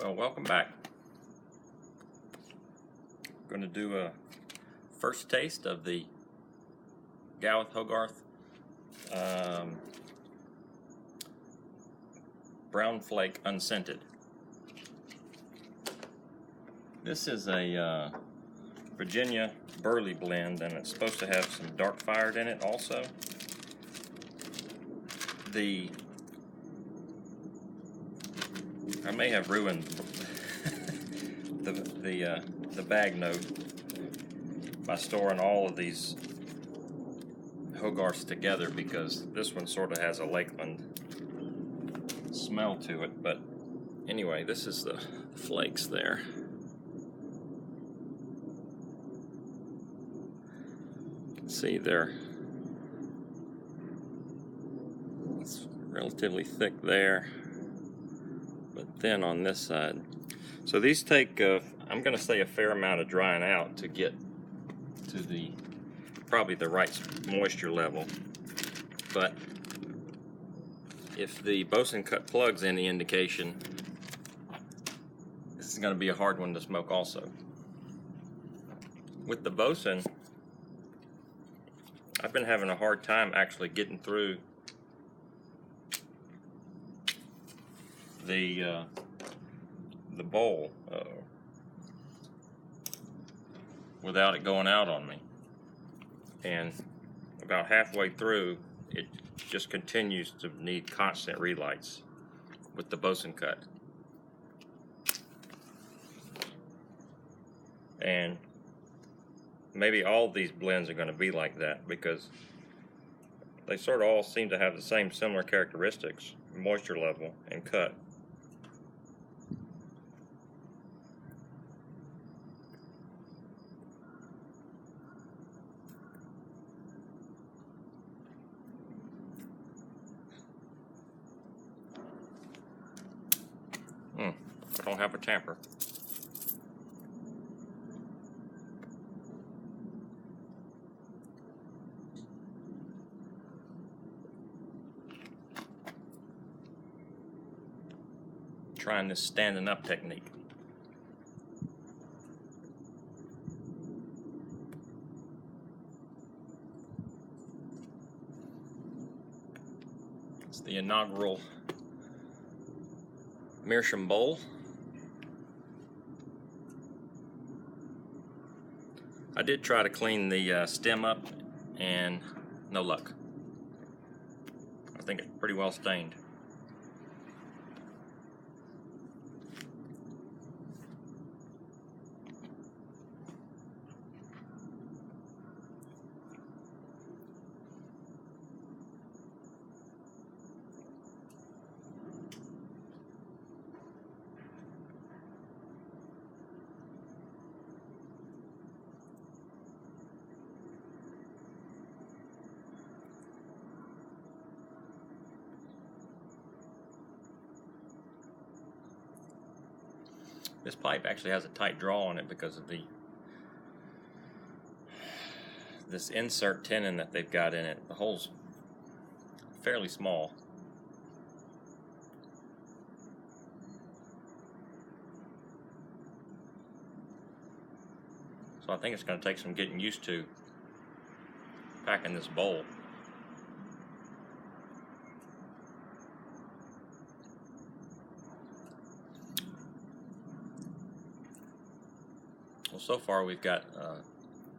Well, welcome back. I'm going to do a first taste of the Gawith Hoggarth Brown Flake Unscented. This is a Virginia Burley blend, and it's supposed to have some dark fired in it also. I may have ruined the bag note by storing all of these Hoggarths together, because this one sort of has a Lakeland smell to it. But anyway, this is the flakes there. You can see it's relatively thick there, but thin on this side. So these take, I'm going to say, a fair amount of drying out to get to probably the right moisture level. But if the Bosun Cut plug's any indication, this is going to be a hard one to smoke also. With the Bosun, I've been having a hard time actually getting through the bowl without it going out on me, and about halfway through it just continues to need constant relights with the Bosun Cut. And maybe all these blends are going to be like that, because they sort of all seem to have the same similar characteristics, moisture level and cut. I don't have a tamper. Trying this standing up technique. It's the inaugural meerschaum bowl. I did try to clean the stem up, and no luck. I think it's pretty well stained. This pipe actually has a tight draw on it because of this insert tenon that they've got in it. The hole's fairly small. So I think it's going to take some getting used to packing this bowl. Well, so far we've got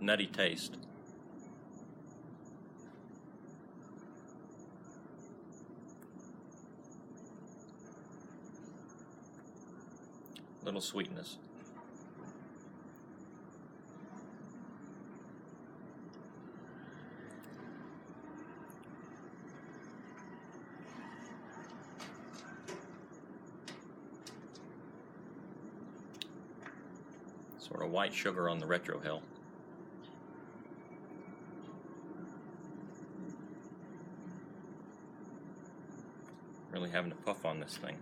nutty taste. Little sweetness. Sort of white sugar on the retrohale. Really having to puff on this thing.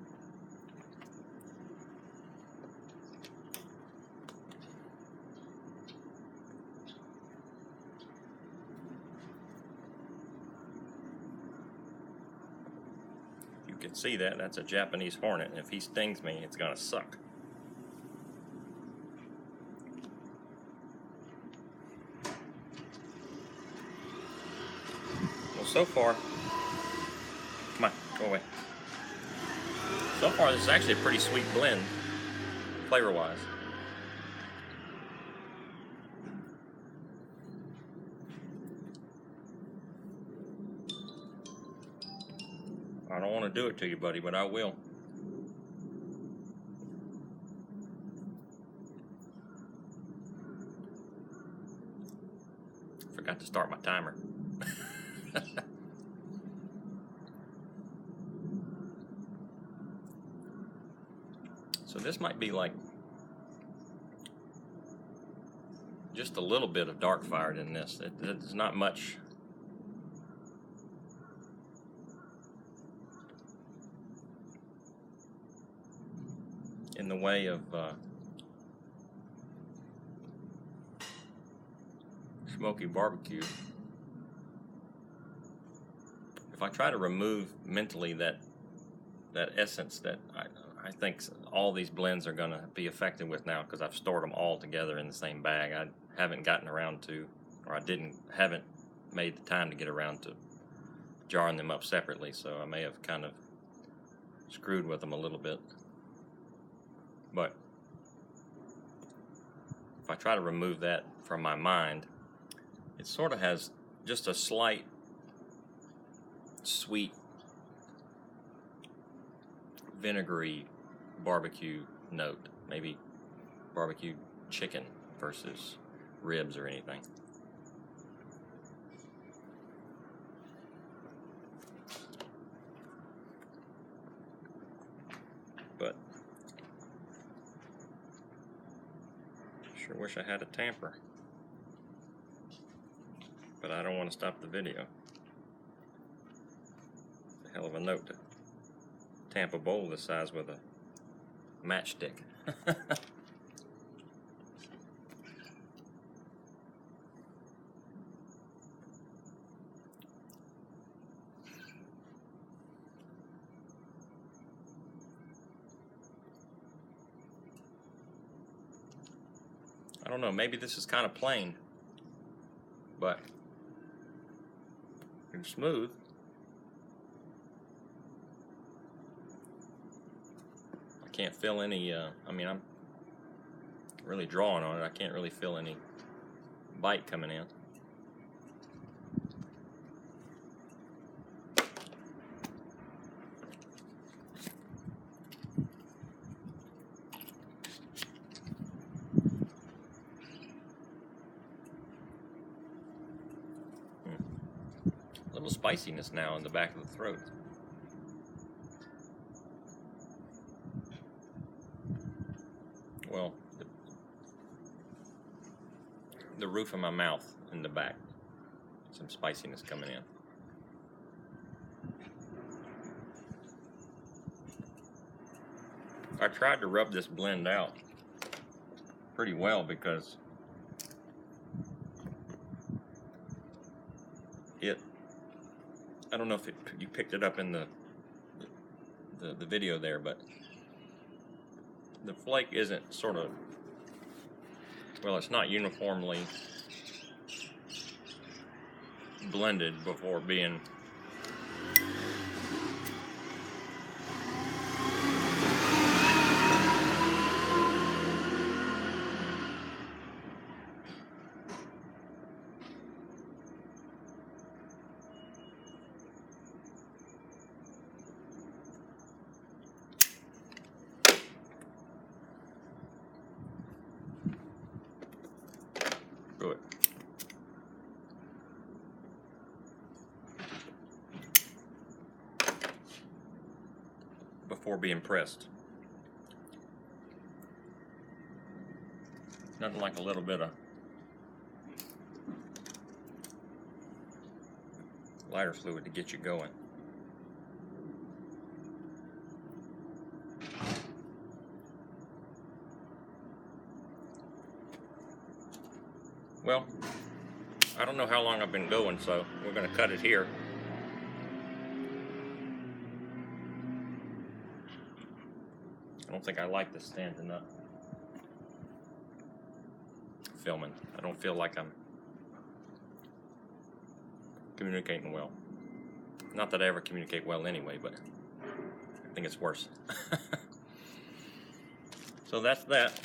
You can see that that's a Japanese hornet, and if he stings me, it's gonna suck. so far, come on, go away. So far, this is actually a pretty sweet blend, flavor-wise. I don't want to do it to you, buddy, but I will. Forgot to start my timer. So this might be like just a little bit of dark fired in this. It's not much. In the way of smoky barbecue. If I try to remove mentally that essence that I think all these blends are going to be affected with now, because I've stored them all together in the same bag. I haven't gotten around to, or haven't made the time to get around to jarring them up separately, so I may have kind of screwed with them a little bit. But if I try to remove that from my mind, it sort of has just a slight sweet vinegary barbecue note, maybe barbecue chicken versus ribs or anything. But sure wish I had a tamper, but I don't want to stop the video. It's a hell of a note to tamp a bowl this size with a matchstick. I don't know, maybe this is kind of plain, but it's smooth. I can't feel any, I mean, I'm really drawing on it. I can't really feel any bite coming in. A little spiciness now in the back of the throat. Well, the roof of my mouth in the back. Some spiciness coming in. I tried to rub this blend out pretty well because I don't know if you picked it up in the video there, but the flake isn't sort of, well, it's not uniformly blended before being good. Before being pressed. Nothing like a little bit of lighter fluid to get you going. Well, I don't know how long I've been going, so we're going to cut it here. I don't think I like this standing up filming. I don't feel like I'm communicating well. Not that I ever communicate well anyway, but I think it's worse. So that's that.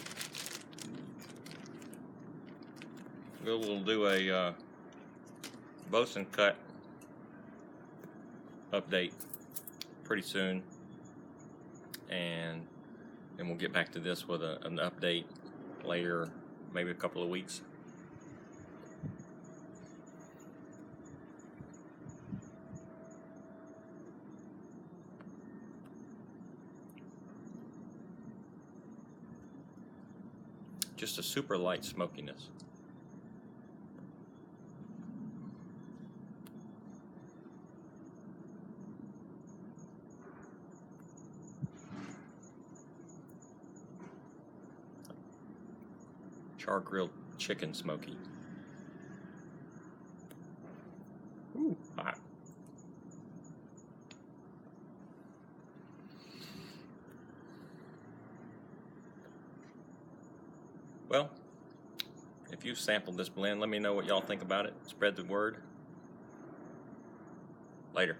We'll do a Bosun Cut update pretty soon, and then we'll get back to this with an update later, maybe a couple of weeks. Just a super light smokiness. Char grilled chicken smoky. Ooh, hot. Well, if you've sampled this blend, let me know what y'all think about it. Spread the word. Later.